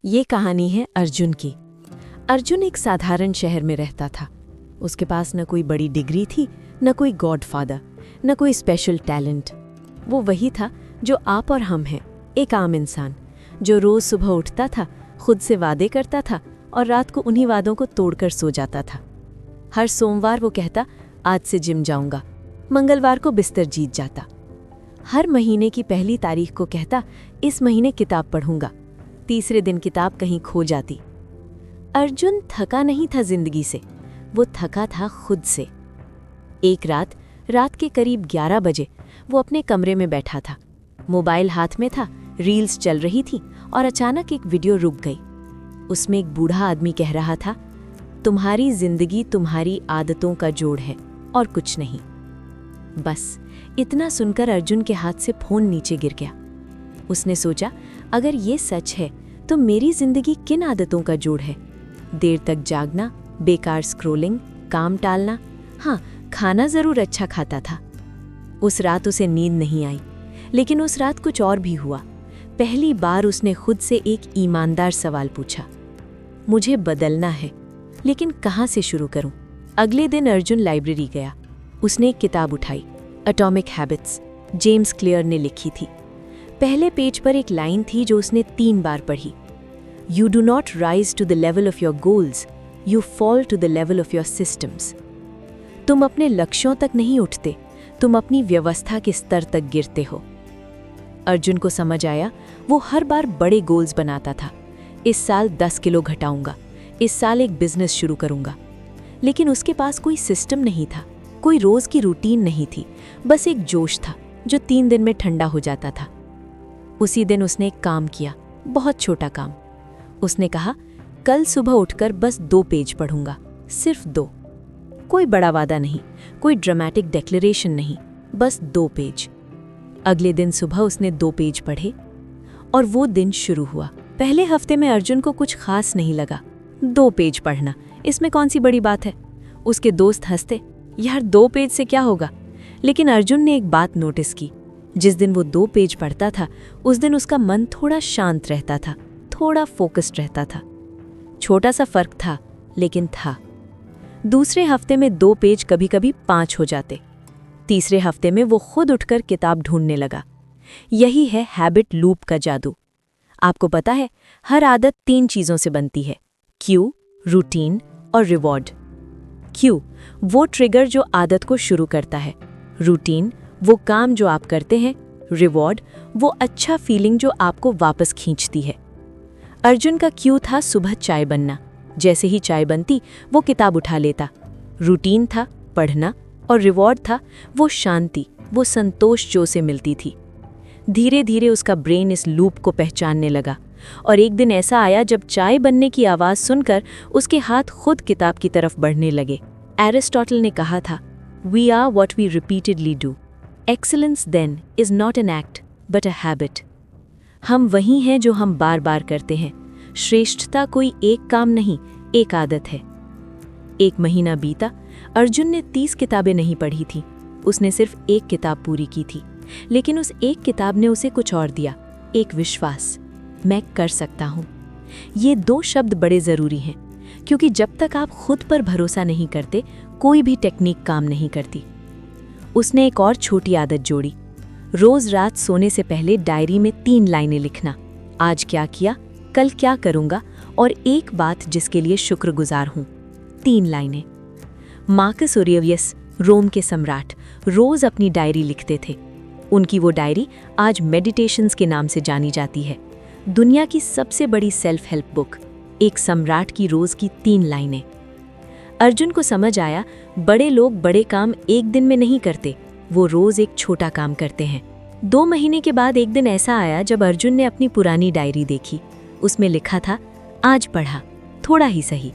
ये कहानी है अर्जुन की। अर्जुन एक साधारण शहर में रहता था। उसके पास न कोई बड़ी डिग्री थी, न कोई गॉडफादर, न कोई स्पेशल टैलेंट। वो वही था जो आप और हम हैं, एक आम इंसान जो रोज सुबह उठता था, खुद से वादे करता था और रात को उन्हीं वादों को तोड़कर सो जाता था। हर सोमवार वो कहता, आज से जिम जाऊंगा। मंगलवार को बिस्तर जीत जाता। हर महीने की पहली तारीख को कहता, इस महीने किताब पढ़ूंगा। तीसरे दिन किताब कहीं खो जाती। अर्जुन थका नहीं था जिंदगी से, वो थका था खुद से। एक रात के करीब 11 बजे वो अपने कमरे में बैठा था। मोबाइल हाथ में था, रील्स चल रही थी और अचानक एक वीडियो रुक गई। उसमें एक बूढ़ा आदमी कह रहा था, तुम्हारी जिंदगी तुम्हारी आदतों का जोड़ है और कुछ नहीं। बस इतना सुनकर अर्जुन के हाथ से फोन नीचे गिर गया। उसने सोचा, अगर ये सच है तो मेरी जिंदगी किन आदतों का जोड़ है? देर तक जागना, बेकार स्क्रोलिंग, काम टालना। हाँ, खाना जरूर अच्छा खाता था। उस रात उसे नींद नहीं आई, लेकिन उस रात कुछ और भी हुआ। पहली बार उसने खुद से एक ईमानदार सवाल पूछा, मुझे बदलना है, लेकिन कहाँ से शुरू करूं? अगले दिन अर्जुन लाइब्रेरी गया। उसने एक किताब उठाई, एटॉमिक हैबिट्स, जेम्स क्लियर ने लिखी थी। पहले पेज पर एक लाइन थी जो उसने 3 बार पढ़ी, you do not rise to the level of your goals, you fall to the level of your systems. तुम अपने लक्ष्यों तक नहीं उठते, तुम अपनी व्यवस्था के स्तर तक गिरते हो। अर्जुन को समझ आया, वो हर बार बड़े गोल्स बनाता था। इस साल 10 किलो घटाऊंगा, इस साल एक बिजनेस शुरू करूंगा। लेकिन उसके पास कोई सिस्टम नहीं था, कोई रोज की रूटीन नहीं थी, बस एक जोश था जो 3 दिन में ठंडा हो जाता था। उसी दिन उसने एक काम किया, बहुत छोटा काम। उसने कहा, कल सुबह उठकर बस 2 पेज पढ़ूंगा, सिर्फ 2। कोई बड़ा वादा नहीं, कोई ड्रामेटिक डिक्लेरेशन नहीं, बस 2 पेज। अगले दिन सुबह उसने 2 पेज पढ़े और वो दिन शुरू हुआ। पहले हफ्ते में अर्जुन को कुछ खास नहीं लगा। 2 पेज पढ़ना, इसमें कौन सी बड़ी बात है? उसके दोस्त हंसते, यार 2 पेज से क्या होगा? लेकिन अर्जुन ने एक बात नोटिस की, जिस दिन वो 2 पेज पढ़ता था, उस दिन उसका मन थोड़ा शांत रहता था, थोड़ा फोकस्ड रहता था। छोटा सा फर्क था, लेकिन था। दूसरे हफ्ते में 2 पेज कभी कभी 5 हो जाते। तीसरे हफ्ते में वो खुद उठकर किताब ढूंढने लगा। यही है हैबिट लूप का जादू। आपको पता है, हर आदत 3 चीजों से बनती है, क्यू, रूटीन और रिवॉर्ड। क्यू वो ट्रिगर जो आदत को शुरू करता है, रूटीन वो काम जो आप करते हैं, रिवॉर्ड वो अच्छा फीलिंग जो आपको वापस खींचती है। अर्जुन का क्यू था सुबह चाय बनना। जैसे ही चाय बनती वो किताब उठा लेता। रूटीन था पढ़ना और रिवॉर्ड था वो शांति, वो संतोष जो उसे मिलती थी। धीरे धीरे उसका ब्रेन इस लूप को पहचानने लगा और एक दिन ऐसा आया जब चाय बनने की आवाज़ सुनकर उसके हाथ खुद किताब की तरफ बढ़ने लगे। एरिस्टोटल ने कहा था, we are what we repeatedly do. Excellence then is not an act but a habit. हम वही हैं जो हम बार बार करते हैं। श्रेष्ठता कोई एक काम नहीं, एक आदत है। 1 महीना बीता। अर्जुन ने 30 किताबें नहीं पढ़ी थी, उसने सिर्फ 1 किताब पूरी की थी। लेकिन उस 1 किताब ने उसे कुछ और दिया, एक विश्वास, मैं कर सकता हूँ। ये 2 शब्द बड़े ज़रूरी हैं, क्योंकि जब तक आप खुद पर भरोसा नहीं करते, कोई भी टेक्निक काम नहीं करती। उसने एक और छोटी आदत जोड़ी, रोज रात सोने से पहले डायरी में 3 लाइनें लिखना, आज क्या किया, कल क्या करूंगा और एक बात जिसके लिए शुक्रगुजार हूं। 3 लाइनें। मार्कस ऑरेलियस, रोम के सम्राट, रोज अपनी डायरी लिखते थे। उनकी वो डायरी आज मेडिटेशंस के नाम से जानी जाती है। दुनिया की सबसे बड़ी सेल्फ हेल्प बुक, एक सम्राट की रोज की 3 लाइनें। अर्जुन को समझ आया, बड़े लोग बड़े काम एक दिन में नहीं करते, वो रोज एक छोटा काम करते हैं। 2 महीने के बाद एक दिन ऐसा आया जब अर्जुन ने अपनी पुरानी डायरी देखी। उसमें लिखा था, आज पढ़ा, थोड़ा ही सही।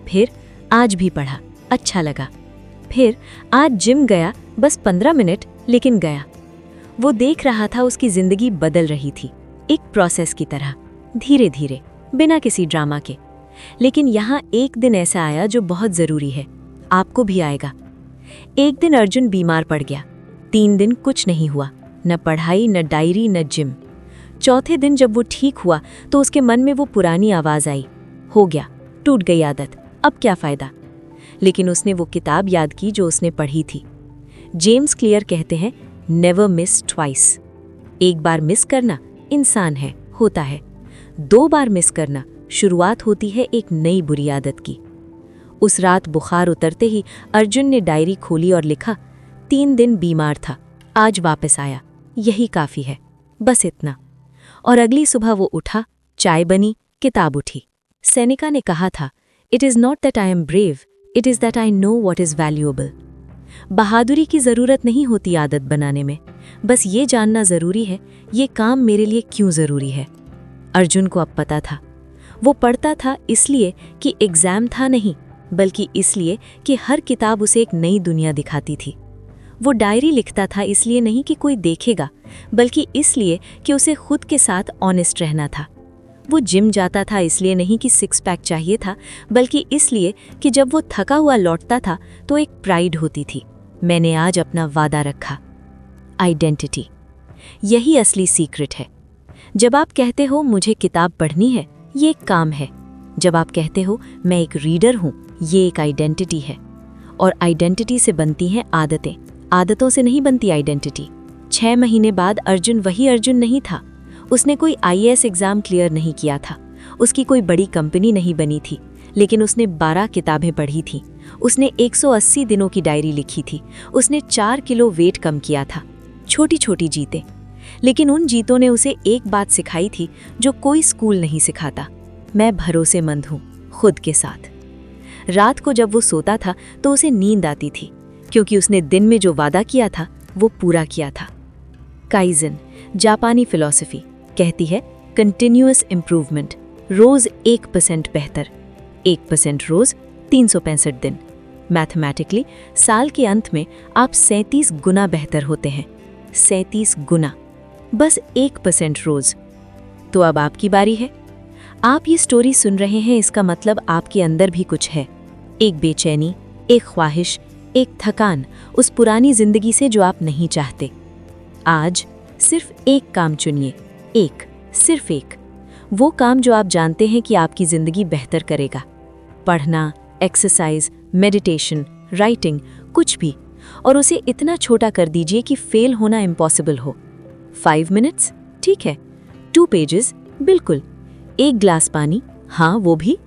फिर आज भी पढ़ा, अच्छा लगा। फिर आज जिम गया, बस 15 मिनट, लेकिन गया। वो देख रहा था उसकी जिंदगी बदल रही थी, एक प्रोसेस की तरह, धीरे धीरे, बिना किसी ड्रामा के। लेकिन यहाँ एक दिन ऐसा आया जो बहुत ज़रूरी है, आपको भी आएगा। एक दिन अर्जुन बीमार पड़ गया। 3 दिन कुछ नहीं हुआ, न पढ़ाई, न डायरी, न जिम। चौथे दिन जब वो ठीक हुआ तो उसके मन में वो पुरानी आवाज आई, हो गया, टूट गई आदत, अब क्या फायदा। लेकिन उसने वो किताब याद की जो उसने पढ़ी थी। जेम्स क्लियर कहते हैं, नेवर मिस ट्वाइस। एक बार मिस करना इंसान है, होता है। 2 बार मिस करना शुरुआत होती है एक नई बुरी आदत की। उस रात बुखार उतरते ही अर्जुन ने डायरी खोली और लिखा, 3 दिन बीमार था, आज वापस आया, यही काफी है, बस इतना। और अगली सुबह वो उठा, चाय बनी, किताब उठी। सेनेका ने कहा था, it is not that I am brave, it is that I know what is valuable. बहादुरी की ज़रूरत नहीं होती आदत बनाने में, बस ये जानना ज़रूरी है ये काम मेरे लिए क्यों ज़रूरी है। अर्जुन को अब पता था। वो पढ़ता था इसलिए कि एग्ज़ाम था नहीं, बल्कि इसलिए कि हर किताब उसे एक नई दुनिया दिखाती थी। वो डायरी लिखता था इसलिए नहीं कि कोई देखेगा, बल्कि इसलिए कि उसे खुद के साथ ऑनेस्ट रहना था। वो जिम जाता था इसलिए नहीं कि 6 पैक चाहिए था, बल्कि इसलिए कि जब वो थका हुआ लौटता था तो एक प्राइड होती थी, मैंने आज अपना वादा रखा। आइडेंटिटी, यही असली सीक्रेट है। जब आप कहते हो मुझे किताब पढ़नी है, ये एक काम है। जब आप कहते हो मैं एक रीडर हूँ, ये एक आइडेंटिटी है। और आइडेंटिटी से बनती हैं आदतें, आदतों से नहीं बनती आइडेंटिटी। 6 महीने बाद अर्जुन वही अर्जुन नहीं था। उसने कोई IAS एग्ज़ाम क्लियर नहीं किया था, उसकी कोई बड़ी कंपनी नहीं बनी थी, लेकिन उसने 12 किताबें पढ़ी थी, उसने 180 दिनों की डायरी लिखी थी, उसने 4 किलो वेट कम किया था। छोटी छोटी जीतें, लेकिन उन जीतों ने उसे एक बात सिखाई थी जो कोई स्कूल नहीं सिखाता, मैं भरोसेमंद हूँ खुद के साथ। रात को जब वो सोता था तो उसे नींद आती थी, क्योंकि उसने दिन में जो वादा किया था वो पूरा किया था। काइजन, जापानी फिलॉसफी, कहती है कंटिन्यूअस इम्प्रूवमेंट, रोज 1% बेहतर। 1% रोज 365 दिन। मैथमेटिकली साल के अंत में आप 37 गुना बेहतर होते हैं। 37 गुना, बस 1% रोज। तो अब आपकी बारी है। आप ये स्टोरी सुन रहे हैं, इसका मतलब आपके अंदर भी कुछ है। एक बेचैनी, एक ख्वाहिश, एक थकान उस पुरानी जिंदगी से जो आप नहीं चाहते। आज सिर्फ एक काम चुनिए, सिर्फ एक। वो काम जो आप जानते हैं कि आपकी जिंदगी बेहतर करेगा। पढ़ना, एक्सरसाइज, मेडिटेशन, राइटिंग, कुछ भी। और उसे इतना छोटा कर दीजिए कि फेल होना इम्पॉसिबल हो। 5 मिनट्स, ठीक है। 2 पेजेस, बिल्कुल। 1 ग्लास पानी, हाँ वो भी।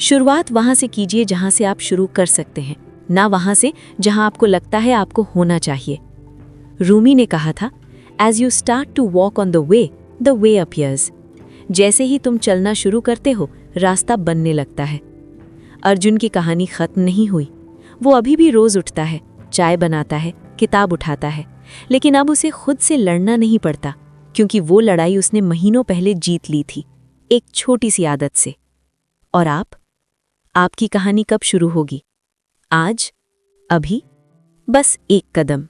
शुरुआत वहाँ से कीजिए जहाँ से आप शुरू कर सकते हैं, ना वहाँ से जहाँ आपको लगता है आपको होना चाहिए। रूमी ने कहा था, as you start to walk on the way appears. जैसे ही तुम चलना शुरू करते हो, रास्ता बनने लगता है। अर्जुन की कहानी खत्म नहीं हुई। वो अभी भी रोज उठता है, चाय बनाता है, किताब उठाता है, लेकिन अब उसे खुद से लड़ना नहीं पड़ता, क्योंकि वो लड़ाई उसने महीनों पहले जीत ली थी, एक छोटी सी आदत से। और आपकी कहानी कब शुरू होगी? आज, अभी, बस एक कदम।